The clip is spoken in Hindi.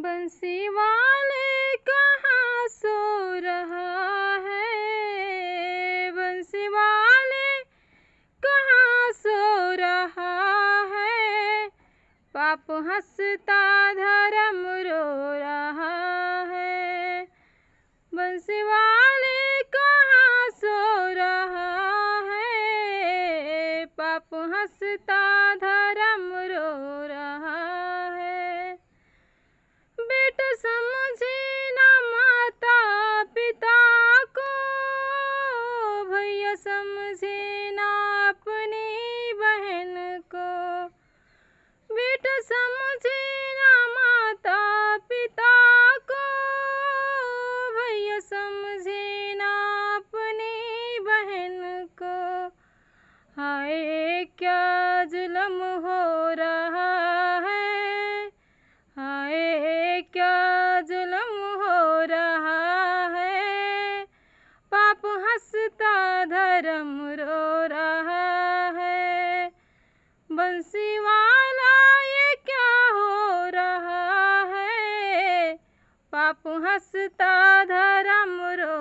बंसी वाले कहाँ सो रहा है, बंसी वाले कहाँ सो रहा है। पाप हंसता धर्म रो रहा है। बंसी वाले कहाँ सो रहा है, पाप हंसता धर्म रो रहा है। बेटा समझे ना माता पिता को, भैया समझे ना अपनी बहन को। बेटा समझे ना माता पिता को, भैया समझे ना अपनी बहन को। हाय क्या जुल्म हो रहा है, हाय क्या जुल्म हो रहा है। पाप हंसता धर्म रो रहा है। बंसी वाला ये क्या हो रहा है, पाप हंसता धर्म रो